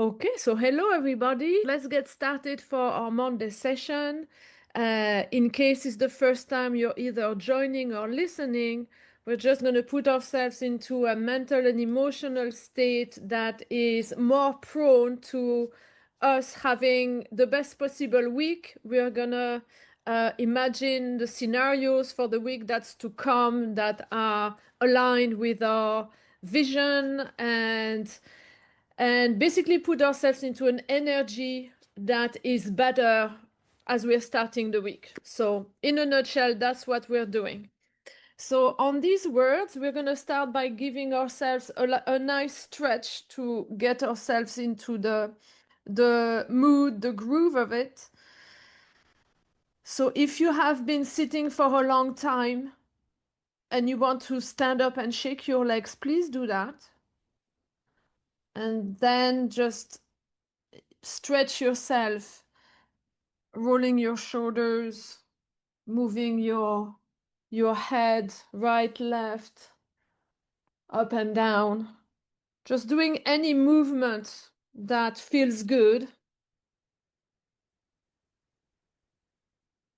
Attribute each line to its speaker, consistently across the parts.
Speaker 1: Okay, so hello everybody. Let's get started for our Monday session. In case it's the first time you're either joining or listening, we're just going to put ourselves into a mental and emotional state that is more prone to us having the best possible week. We're going to imagine the scenarios for the week that's to come that are aligned with our vision and basically put ourselves into an energy that is better as we're starting the week. So, in a nutshell, that's what we're doing. So, on these words, we're going to start by giving ourselves a nice stretch to get ourselves into the mood, the groove of it. So, if you have been sitting for a long time and you want to stand up and shake your legs, please do that. And then just stretch yourself, rolling your shoulders, moving your head right, left, up and down. Just doing any movement that feels good.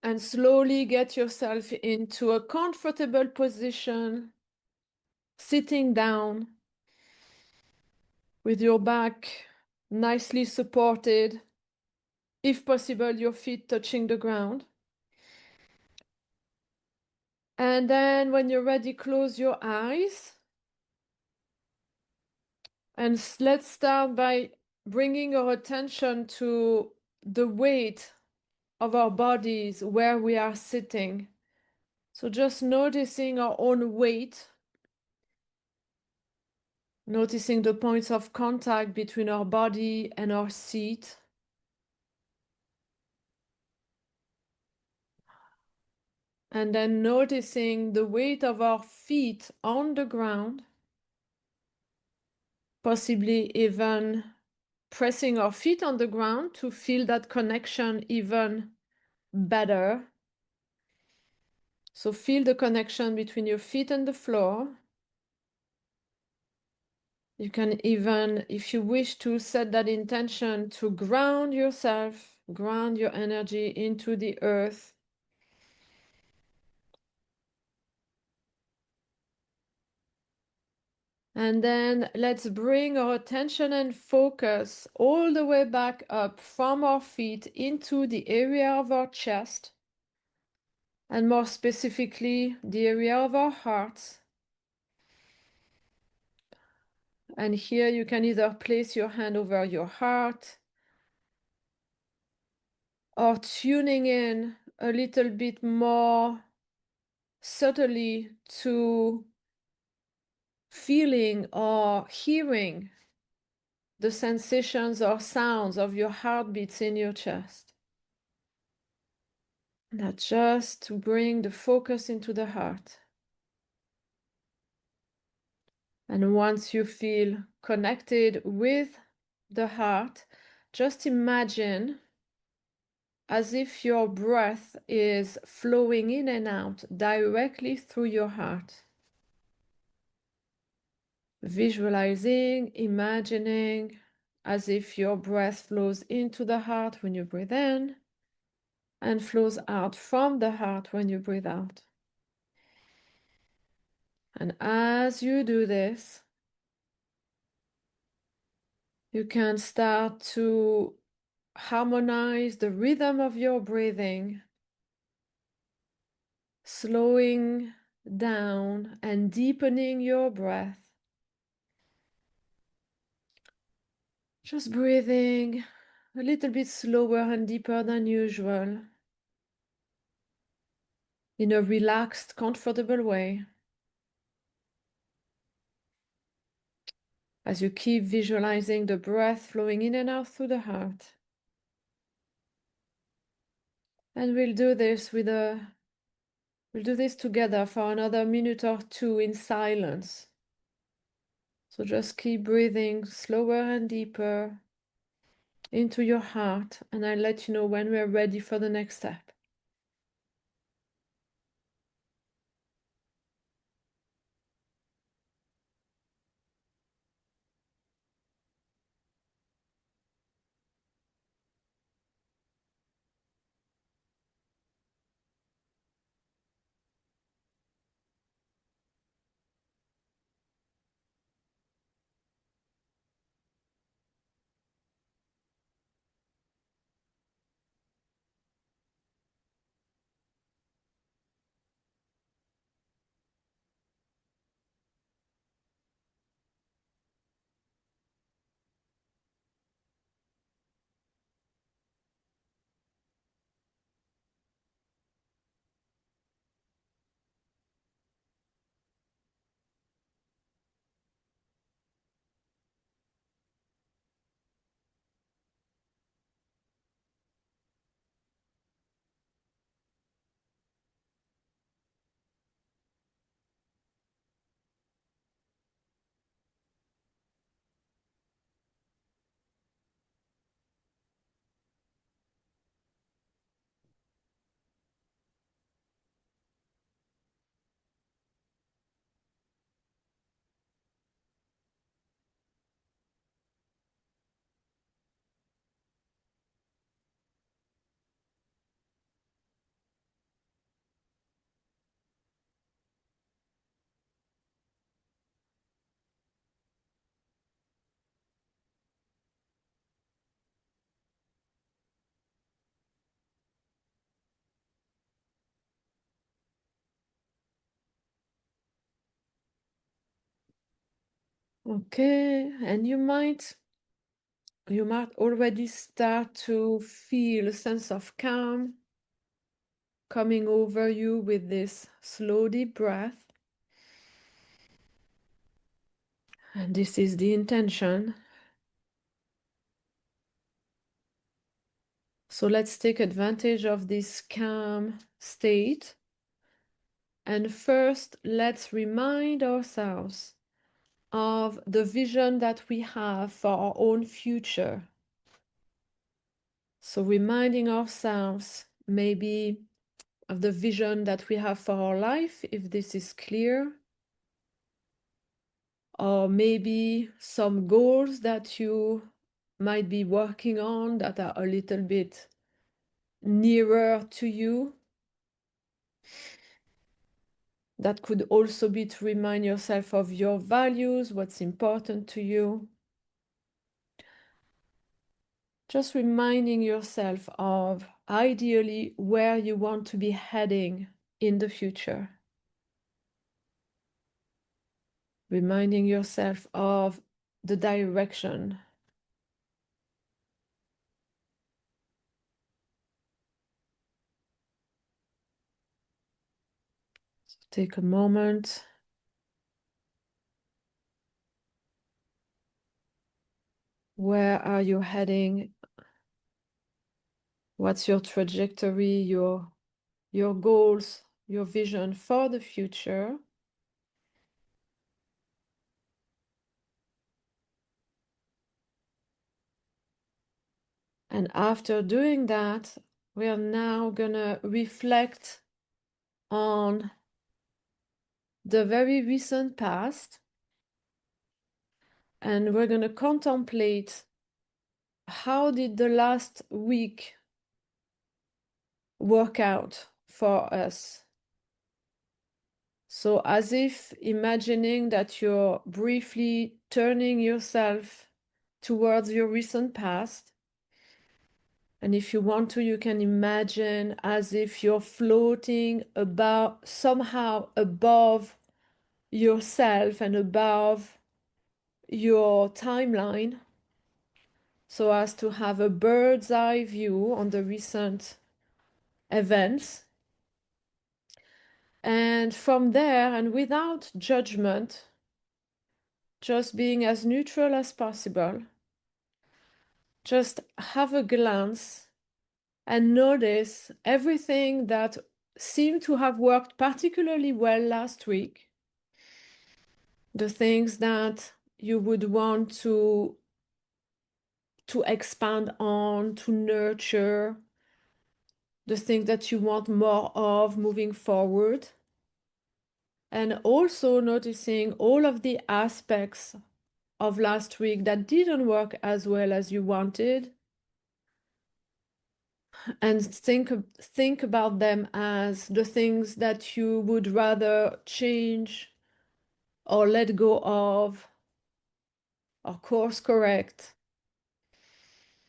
Speaker 1: And slowly get yourself into a comfortable position, sitting down with your back nicely supported. If possible, your feet touching the ground. And then when you're ready, close your eyes. And let's start by bringing our attention to the weight of our bodies where we are sitting. So just noticing our own weight, noticing the points of contact between our body and our seat. And then noticing the weight of our feet on the ground, possibly even pressing our feet on the ground to feel that connection even better. So feel the connection between your feet and the floor. You can even, if you wish to, set that intention to ground yourself, ground your energy into the earth. And then let's bring our attention and focus all the way back up from our feet into the area of our chest, and more specifically, the area of our hearts. And here you can either place your hand over your heart or tuning in a little bit more subtly to feeling or hearing the sensations or sounds of your heartbeats in your chest. Now just to bring the focus into the heart. And once you feel connected with the heart, just imagine as if your breath is flowing in and out directly through your heart. Visualizing, imagining as if your breath flows into the heart when you breathe in and flows out from the heart when you breathe out. And as you do this, you can start to harmonize the rhythm of your breathing, slowing down and deepening your breath. Just breathing a little bit slower and deeper than usual in a relaxed, comfortable way. As you keep visualizing the breath flowing in and out through the heart. And we'll do this together for another minute or two in silence. So just keep breathing slower and deeper into your heart, and I'll let you know when we're ready for the next step. Okay, and you might already start to feel a sense of calm coming over you with this slow deep breath. And this is the intention. So let's take advantage of this calm state. And first, let's remind ourselves of the vision that we have for our own future. So reminding ourselves maybe of the vision that we have for our life, if this is clear, or maybe some goals that you might be working on that are a little bit nearer to you. That could also be to remind yourself of your values, what's important to you. Just reminding yourself of ideally where you want to be heading in the future. Reminding yourself of the direction. So take a moment. Where are you heading? What's your trajectory, your goals, your vision for the future? And after doing that, we are now gonna reflect on the very recent past, and we're gonna contemplate how did the last week work out for us. So as if imagining that you're briefly turning yourself towards your recent past. And if you want to, you can imagine as if you're floating about somehow above yourself and above your timeline, so as to have a bird's eye view on the recent events. And from there, and without judgment, just being as neutral as possible, just have a glance and notice everything that seemed to have worked particularly well last week, the things that you would want to expand on, to nurture, the things that you want more of moving forward. And also noticing all of the aspects of last week that didn't work as well as you wanted, and think about them as the things that you would rather change or let go of or course correct,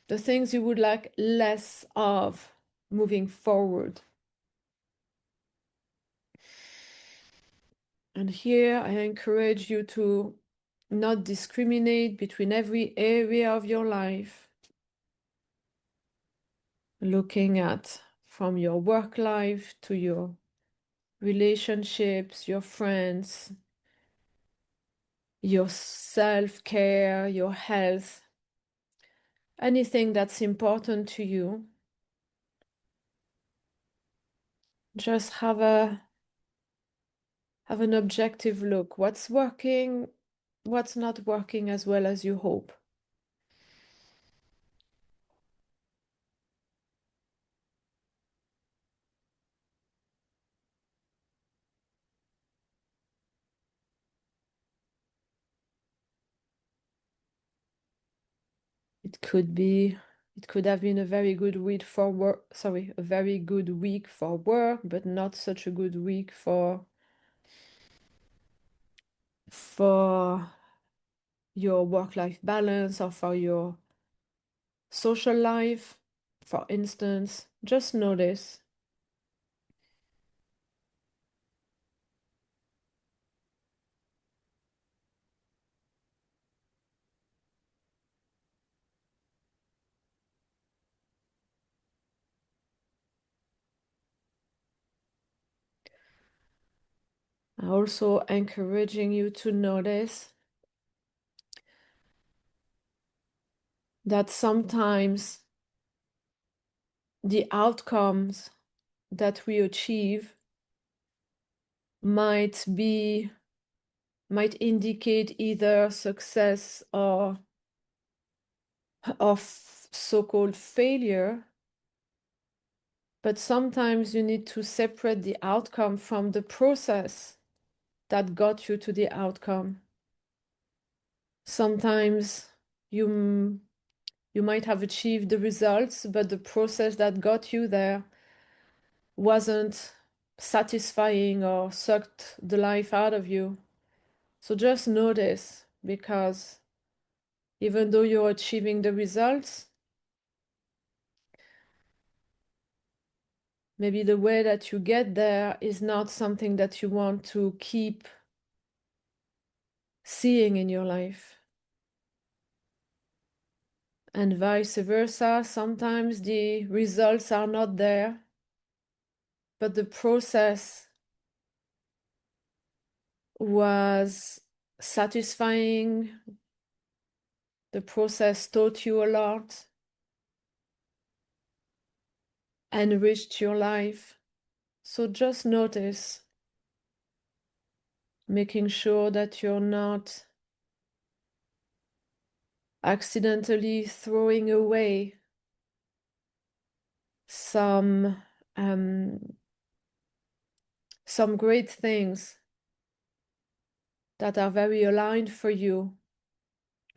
Speaker 1: the things you would like less of moving forward. And here I encourage you to not discriminate between every area of your life, looking at from your work life to your relationships, your friends, your self-care, your health, anything that's important to you. Just have an objective look. What's working, what's not working as well as you hope. It could have been a very good week for work, a very good week for work, but not such a good week for your work-life balance or for your social life, for instance. Just notice. Also encouraging you to notice that sometimes the outcomes that we achieve might indicate either success or of so-called failure, but sometimes you need to separate the outcome from the process that got you to the outcome. Sometimes you might have achieved the results, but the process that got you there wasn't satisfying or sucked the life out of you. So just notice, because even though you're achieving the results, maybe the way that you get there is not something that you want to keep seeing in your life. And vice versa, sometimes the results are not there, but the process was satisfying. The process taught you a lot, enriched your life. So just notice, making sure that you're not accidentally throwing away some great things that are very aligned for you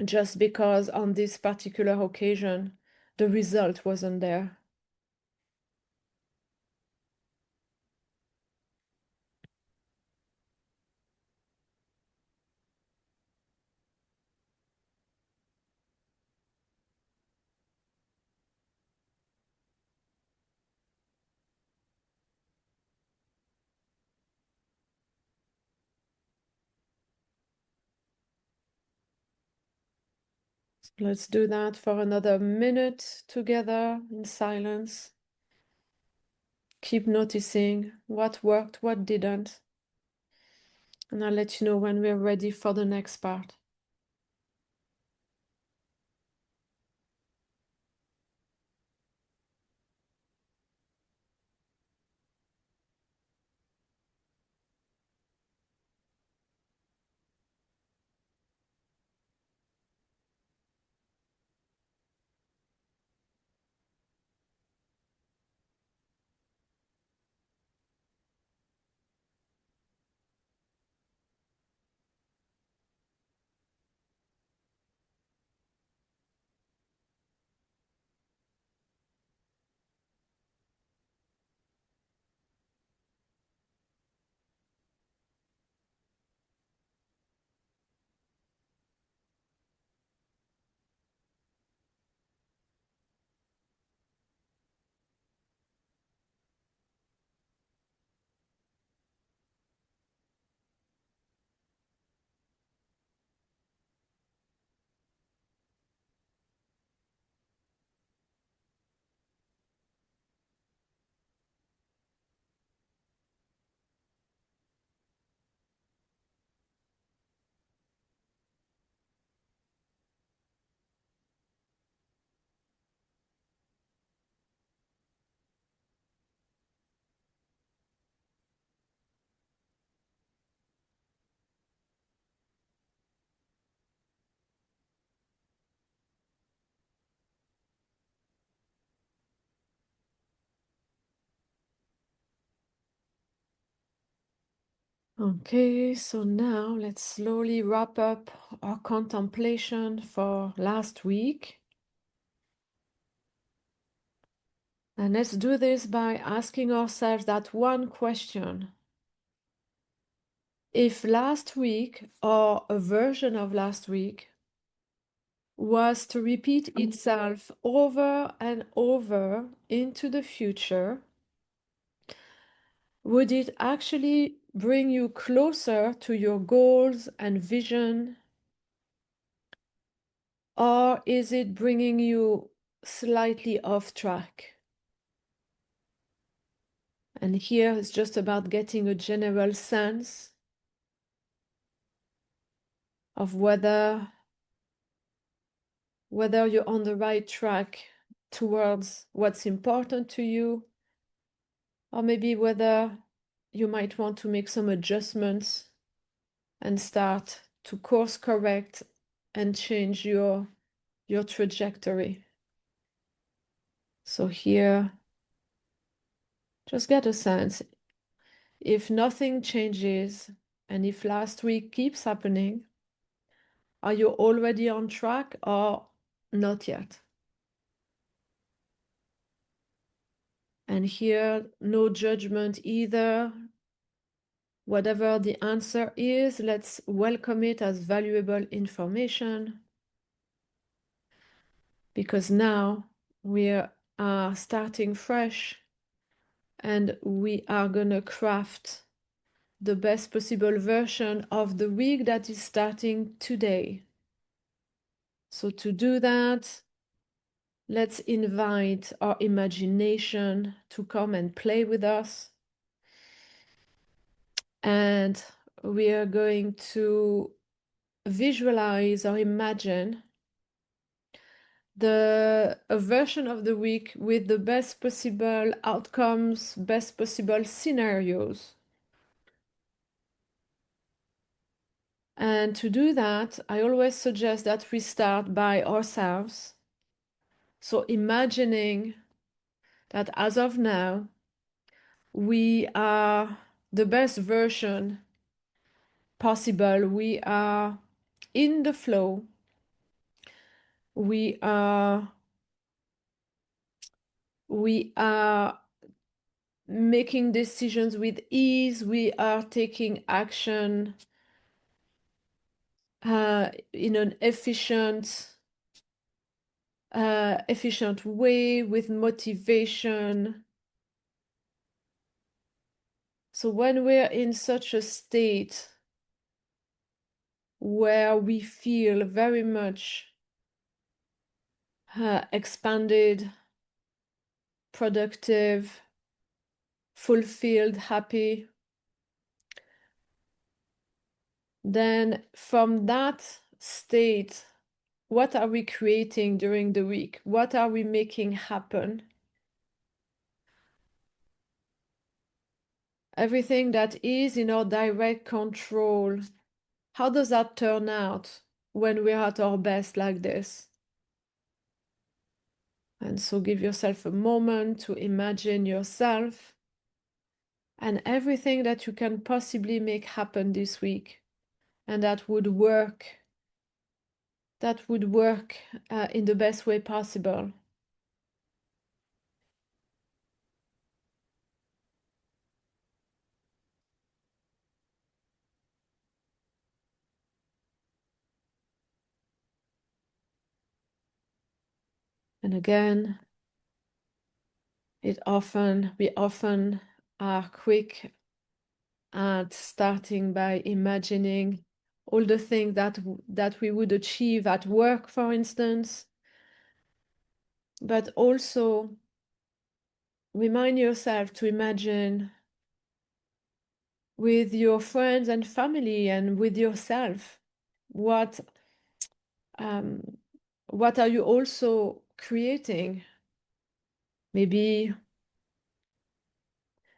Speaker 1: just because on this particular occasion the result wasn't there. Let's do that for another minute together in silence. Keep noticing what worked, what didn't. And I'll let you know when we're ready for the next part. Okay, so now let's slowly wrap up our contemplation for last week. And let's do this by asking ourselves that one question. If last week, or a version of last week, was to repeat itself over and over into the future, would it actually bring you closer to your goals and vision? Or is it bringing you slightly off track? And here it's just about getting a general sense of whether you're on the right track towards what's important to you, or maybe whether you might want to make some adjustments and start to course correct and change your trajectory. So here, just get a sense. If nothing changes, and if last week keeps happening, are you already on track or not yet? And here, no judgment either. Whatever the answer is, let's welcome it as valuable information, because now we are starting fresh and we are going to craft the best possible version of the week that is starting today. So to do that, let's invite our imagination to come and play with us. And we are going to visualize or imagine a version of the week with the best possible outcomes, best possible scenarios. And to do that, I always suggest that we start by ourselves. So imagining that as of now, we are the best version possible. We are in the flow. We are making decisions with ease. We are taking action in an efficient way with motivation. So when we're in such a state where we feel very much expanded, productive, fulfilled, happy, then from that state, what are we creating during the week? What are we making happen? Everything that is in our direct control. How does that turn out when we're at our best like this? And so give yourself a moment to imagine yourself and everything that you can possibly make happen this week, and that would work in the best way possible. And again, we often are quick at starting by imagining all the things that we would achieve at work, for instance, but also remind yourself to imagine with your friends and family and with yourself what are you also creating? Maybe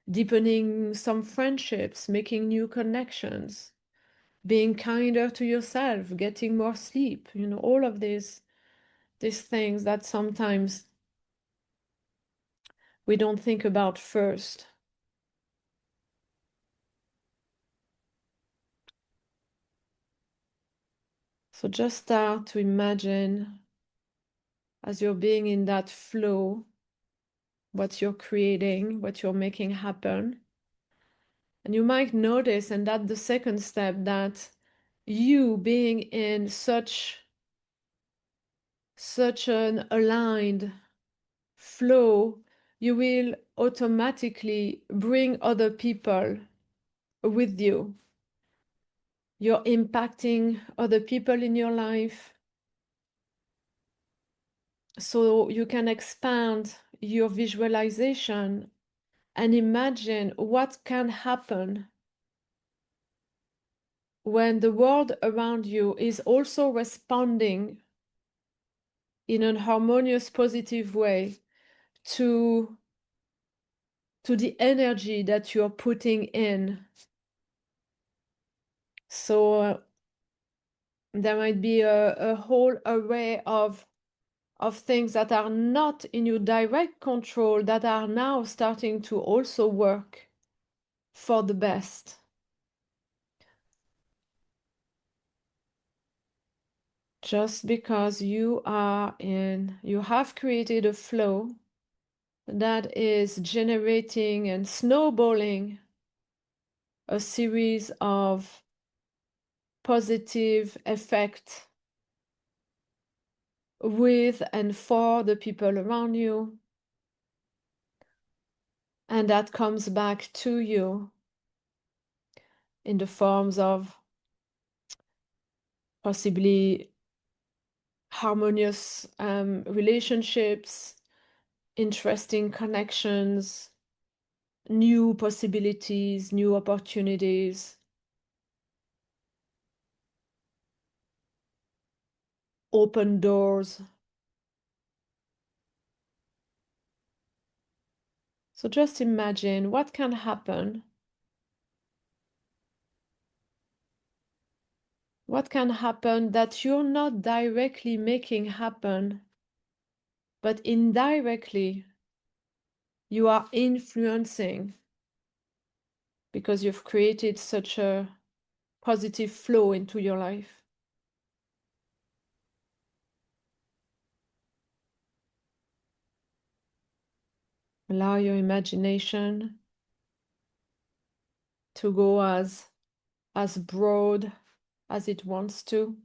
Speaker 1: deepening some friendships, making new connections, being kinder to yourself, getting more sleep, all of these things that sometimes we don't think about first. So just start to imagine, as you're being in that flow, what you're creating, what you're making happen. And you might notice, and that's the second step, that you being in such an aligned flow, you will automatically bring other people with you. You're impacting other people in your life, so you can expand your visualization and imagine what can happen when the world around you is also responding in an harmonious, positive way to the energy that you're putting in. So there might be a whole array of things that are not in your direct control that are now starting to also work for the best. Just because you have created a flow that is generating and snowballing a series of positive effects with and for the people around you. And that comes back to you in the forms of possibly harmonious relationships, interesting connections, new possibilities, new opportunities, open doors. So just imagine what can happen. What can happen that you're not directly making happen, but indirectly you are influencing because you've created such a positive flow into your life. Allow your imagination to go as broad as it wants to.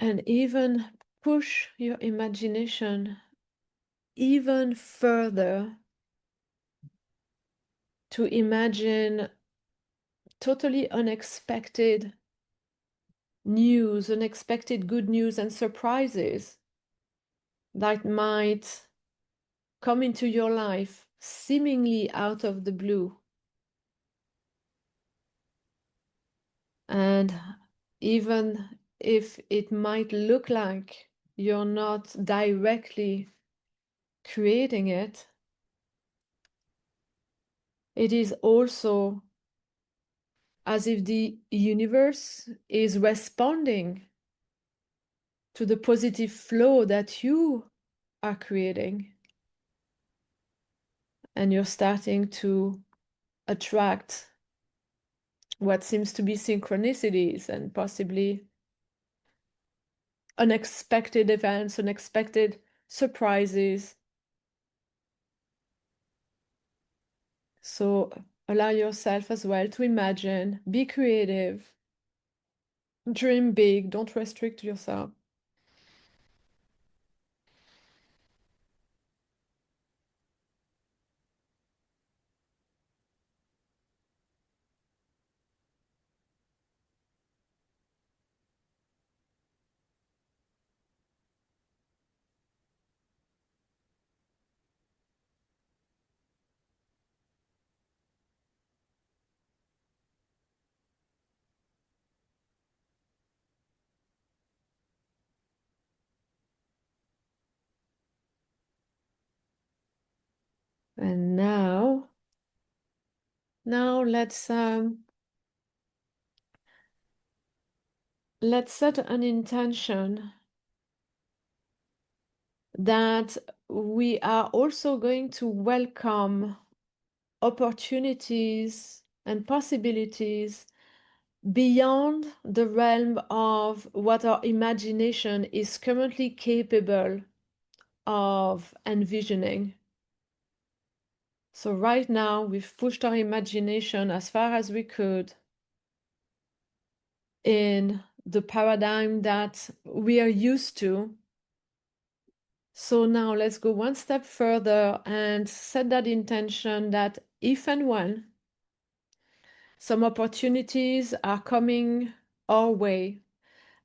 Speaker 1: And even push your imagination even further to imagine totally unexpected news, unexpected good news and surprises that might come into your life seemingly out of the blue. And even if it might look like you're not directly creating it, it is also as if the universe is responding to the positive flow that you are creating. And you're starting to attract what seems to be synchronicities and possibly unexpected events, unexpected surprises. So allow yourself as well to imagine, be creative, dream big, don't restrict yourself. And now let's set an intention that we are also going to welcome opportunities and possibilities beyond the realm of what our imagination is currently capable of envisioning. So right now, we've pushed our imagination as far as we could in the paradigm that we are used to, So now let's go one step further and set that intention that if and when some opportunities are coming our way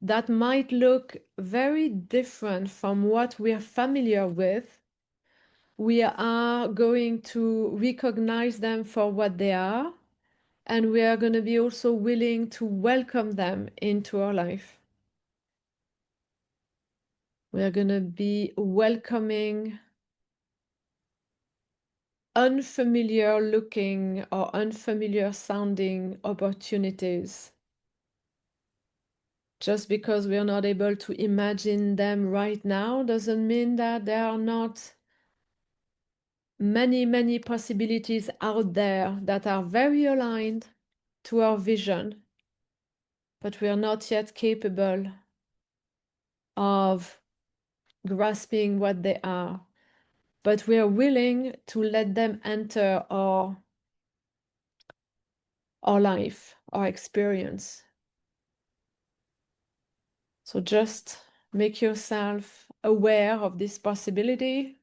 Speaker 1: that might look very different from what we are familiar with, we are going to recognize them for what they are, and we are going to be also willing to welcome them into our life. We are going to be welcoming unfamiliar looking or unfamiliar sounding opportunities. Just because we are not able to imagine them right now doesn't mean that there are not many, many possibilities out there that are very aligned to our vision, but we are not yet capable of grasping what they are. But we are willing to let them enter our life, our experience. So just make yourself aware of this possibility.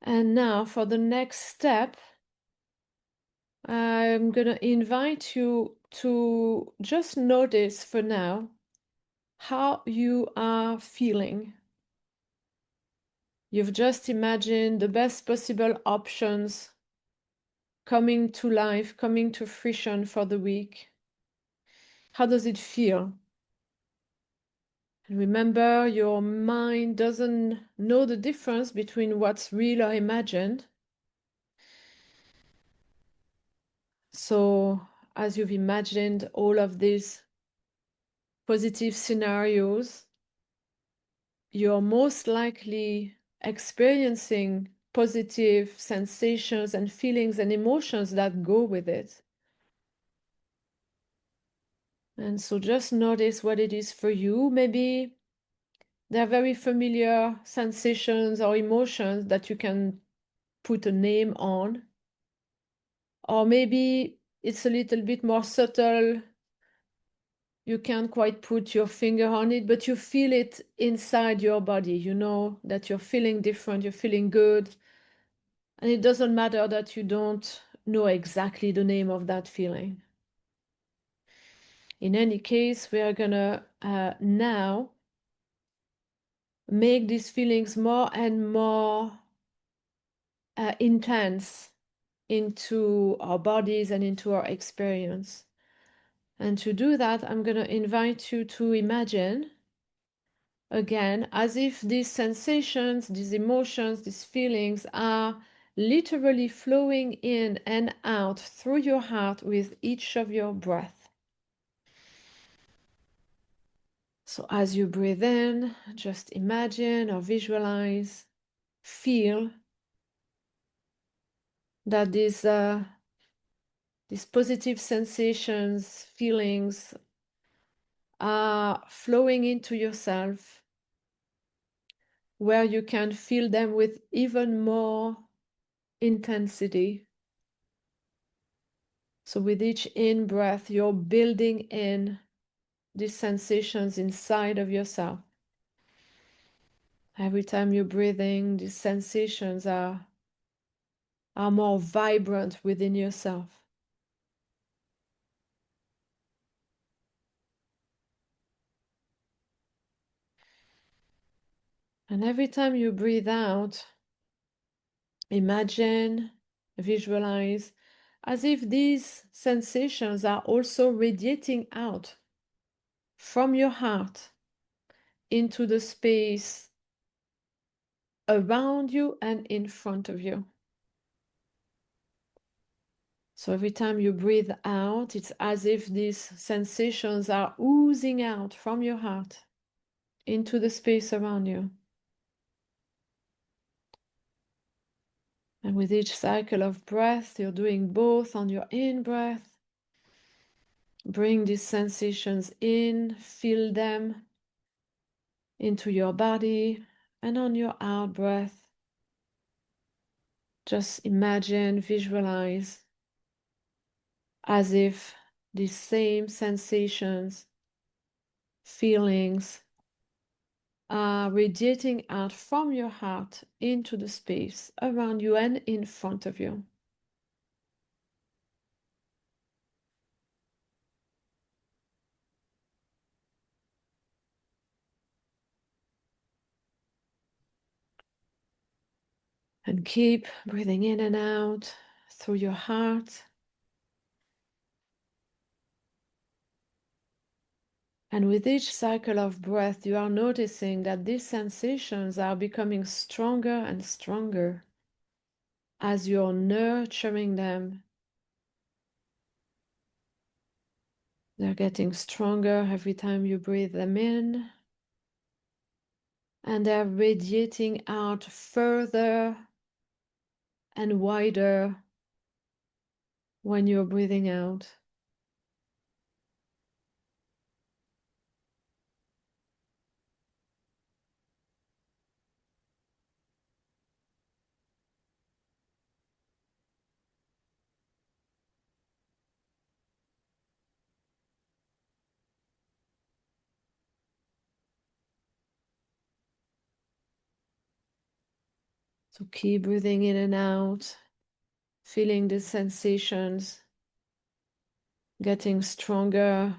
Speaker 1: And now for the next step, I'm going to invite you to just notice for now how you are feeling. You've just imagined the best possible options coming to life, coming to fruition for the week. How does it feel? And remember, your mind doesn't know the difference between what's real or imagined. So, as you've imagined all of these positive scenarios, you're most likely experiencing positive sensations and feelings and emotions that go with it. And so just notice what it is for you. Maybe there are very familiar sensations or emotions that you can put a name on. Or maybe it's a little bit more subtle. You can't quite put your finger on it, but you feel it inside your body. You know that you're feeling different, you're feeling good. And it doesn't matter that you don't know exactly the name of that feeling. In any case, we are gonna now make these feelings more and more intense into our bodies and into our experience. And to do that, I'm going to invite you to imagine again as if these sensations, these emotions, these feelings are literally flowing in and out through your heart with each of your breaths. So as you breathe in, just imagine or visualize, feel that these positive sensations, feelings are flowing into yourself, where you can feel them with even more intensity. So with each in-breath, you're building in these sensations inside of yourself. Every time you're breathing, these sensations are more vibrant within yourself. And every time you breathe out, imagine, visualize, as if these sensations are also radiating out from your heart into the space around you and in front of you. So every time you breathe out, it's as if these sensations are oozing out from your heart into the space around you. And with each cycle of breath, you're doing both on your in-breath. Bring these sensations in, feel them into your body, and on your out-breath, just imagine, visualize as if these same sensations, feelings are radiating out from your heart into the space around you and in front of you. And keep breathing in and out through your heart. And with each cycle of breath, you are noticing that these sensations are becoming stronger and stronger as you're nurturing them. They're getting stronger every time you breathe them in. And they're radiating out further and wider when you're breathing out. So keep breathing in and out, feeling the sensations getting stronger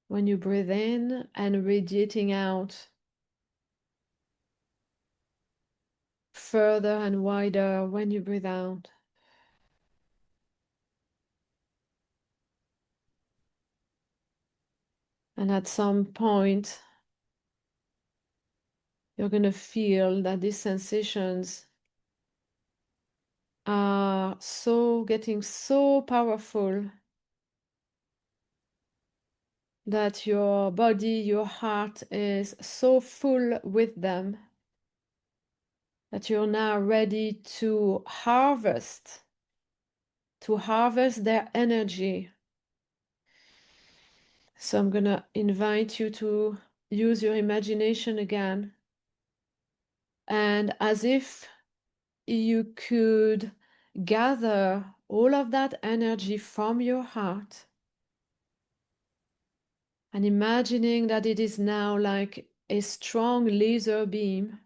Speaker 1: when you breathe in and radiating out further and wider when you breathe out. And at some point, you're going to feel that these sensations are getting so powerful that your body, your heart is so full with them that you're now ready to harvest their energy. So I'm going to invite you to use your imagination again. And as if you could gather all of that energy from your heart and imagining that it is now like a strong laser beam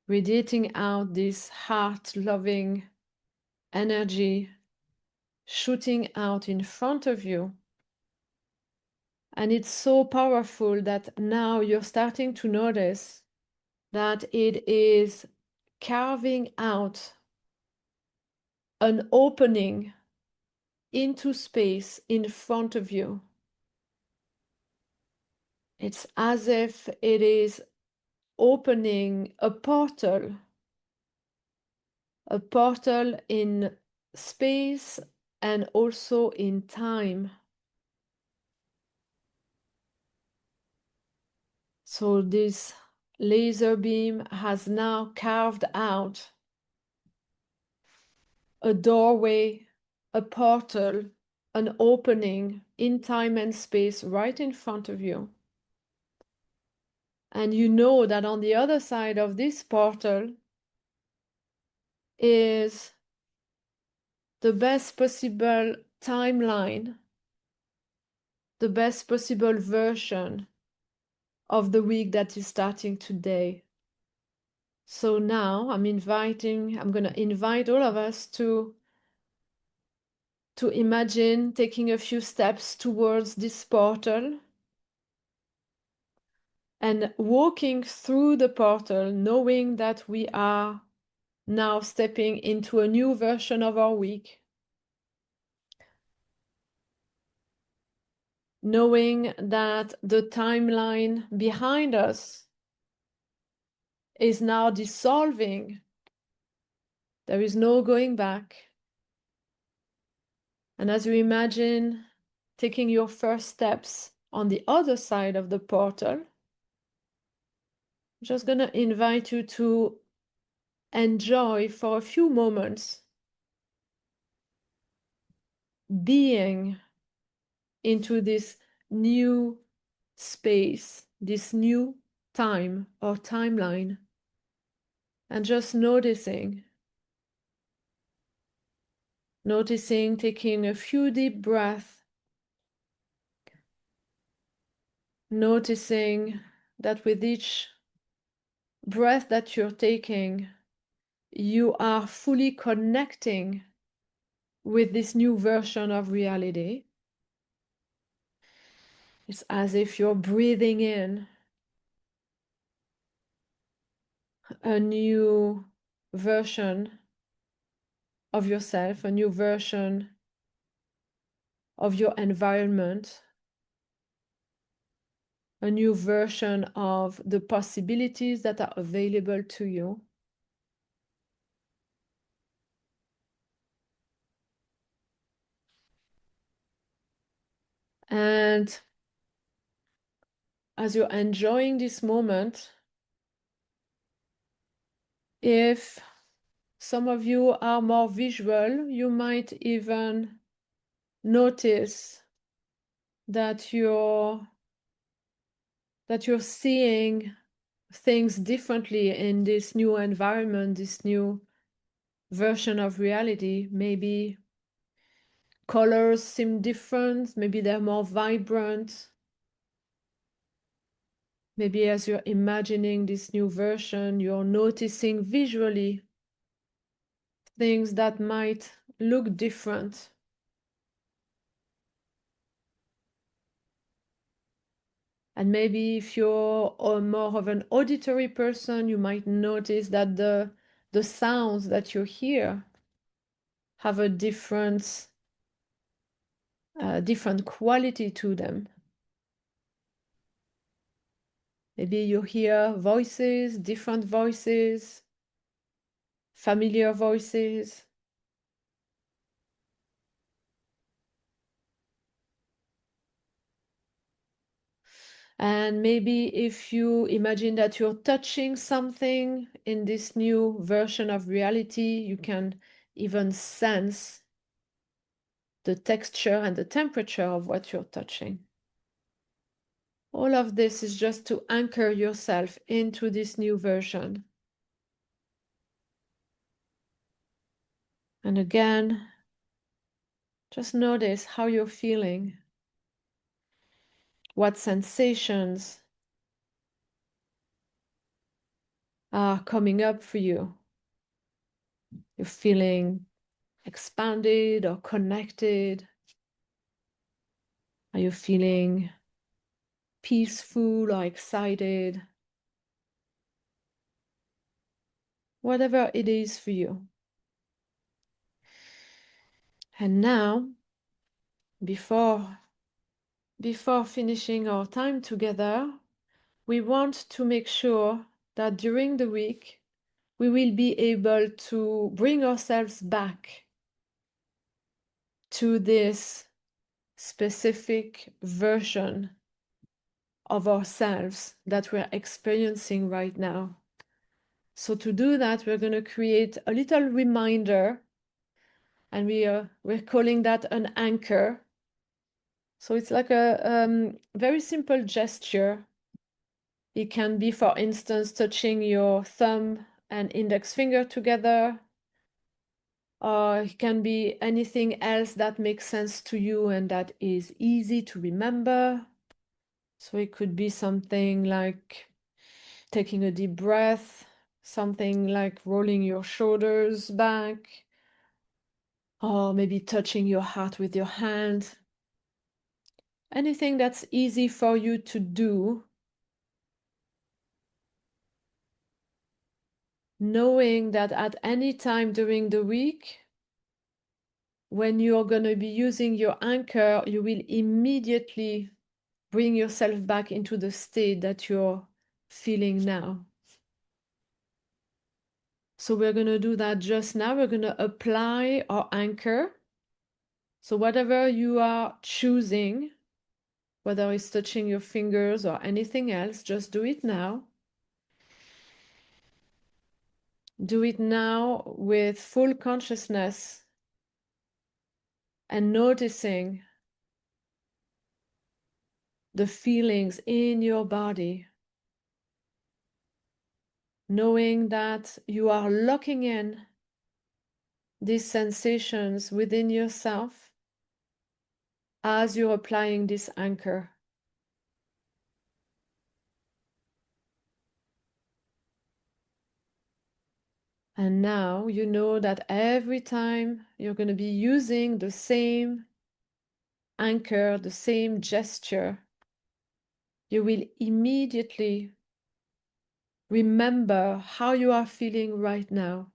Speaker 1: radiating out this heart-loving energy, shooting out in front of you. And it's so powerful that now you're starting to notice that it is carving out an opening into space in front of you. It's as if it is opening a portal in space and also in time. So this laser beam has now carved out a doorway, a portal, an opening in time and space right in front of you. And you know that on the other side of this portal is the best possible timeline, the best possible version of the week that is starting today. So now I'm going to invite all of us to imagine taking a few steps towards this portal and walking through the portal, knowing that we are now stepping into a new version of our week. Knowing that the timeline behind us is now dissolving. There is no going back. And as you imagine taking your first steps on the other side of the portal, I'm just going to invite you to enjoy for a few moments being into this new space, this new time or timeline, and just noticing, taking a few deep breaths, Noticing that with each breath that you're taking, you are fully connecting with this new version of reality. It's as if you're breathing in a new version of yourself, a new version of your environment, a new version of the possibilities that are available to you. And as you're enjoying this moment, if some of you are more visual, you might even notice that you're seeing things differently in this new environment, this new version of reality. Maybe colors seem different, maybe they're more vibrant. Maybe as you're imagining this new version, you're noticing visually things that might look different. And maybe if you're more of an auditory person, you might notice that the sounds that you hear have a different quality to them. Maybe you hear voices, different voices, familiar voices. And maybe if you imagine that you're touching something in this new version of reality, you can even sense the texture and the temperature of what you're touching. All of this is just to anchor yourself into this new version. And again, just notice how you're feeling, what sensations are coming up for you. You're feeling expanded or connected? Are you feeling peaceful or excited? Whatever it is for you. And now, before finishing our time together, we want to make sure that during the week, we will be able to bring ourselves back to this specific version of ourselves that we're experiencing right now. So to do that, we're going to create a little reminder, and we're calling that an anchor. So it's like a very simple gesture. It can be, for instance, touching your thumb and index finger together, or it can be anything else that makes sense to you and that is easy to remember. So it could be something like taking a deep breath, something like rolling your shoulders back, or maybe touching your heart with your hand. Anything that's easy for you to do, knowing that at any time during the week, when you're going to be using your anchor, you will immediately bring yourself back into the state that you're feeling now. So we're going to do that just now. We're going to apply our anchor. So whatever you are choosing, whether it's touching your fingers or anything else, just do it now. Do it now with full consciousness and noticing the feelings in your body, knowing that you are locking in these sensations within yourself as you're applying this anchor. And now you know that every time you're going to be using the same anchor, the same gesture, you will immediately remember how you are feeling right now.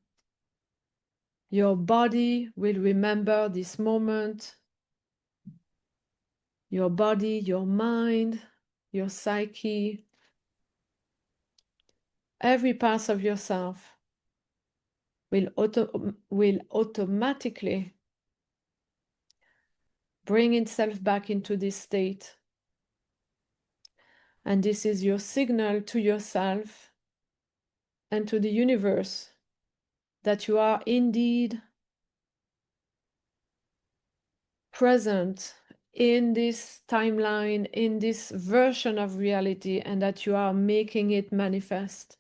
Speaker 1: Your body will remember this moment. Your body, your mind, your psyche, every part of yourself will automatically bring itself back into this state. And this is your signal to yourself and to the universe that you are indeed present in this timeline, in this version of reality, and that you are making it manifest.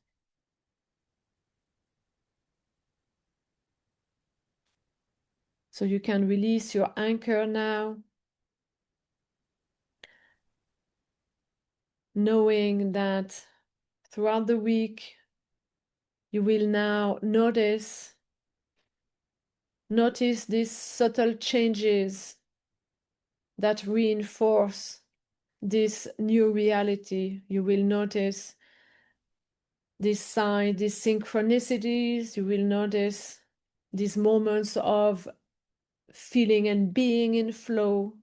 Speaker 1: So you can release your anchor now, knowing that throughout the week you will now notice these subtle changes that reinforce this new reality. You will notice these signs, these synchronicities. You will notice these moments of feeling and being in flow.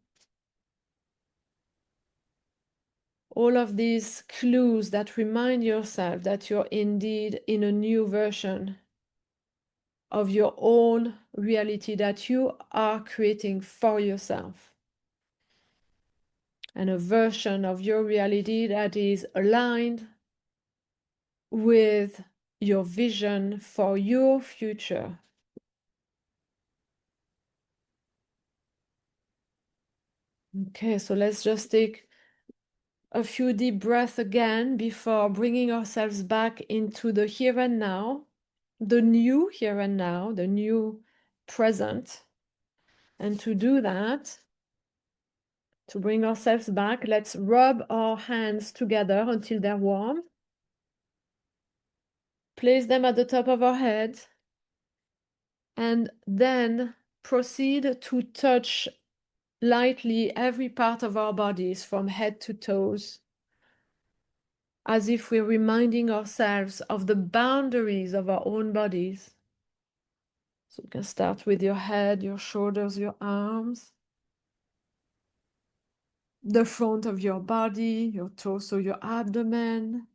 Speaker 1: All of these clues that remind yourself that you're indeed in a new version of your own reality that you are creating for yourself. And a version of your reality that is aligned with your vision for your future. Okay, so let's just take a few deep breaths again before bringing ourselves back into the here and now, the new here and now, the new present. And to do that, to bring ourselves back, let's rub our hands together until they're warm. Place them at the top of our head, and then proceed to touch lightly every part of our bodies from head to toes, as if we're reminding ourselves of the boundaries of our own bodies. So you can start with your head, your shoulders, your arms, the front of your body, your torso, your abdomen,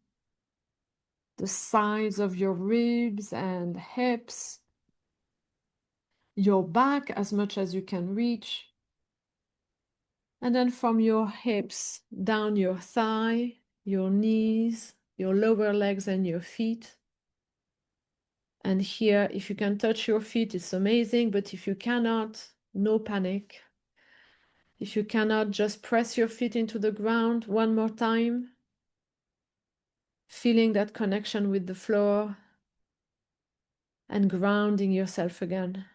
Speaker 1: the sides of your ribs and hips, your back as much as you can reach, and then from your hips down your thigh, your knees, your lower legs and your feet. And here, if you can touch your feet, it's amazing, but if you cannot, no panic. If you cannot, just press your feet into the ground one more time, feeling that connection with the floor and grounding yourself again.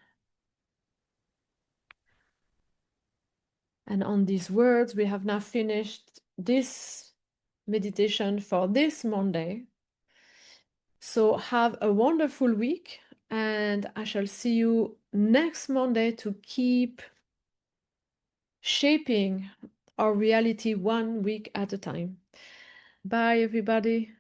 Speaker 1: And on these words, we have now finished this meditation for this Monday. So have a wonderful week, and I shall see you next Monday to keep shaping our reality one week at a time. Bye, everybody.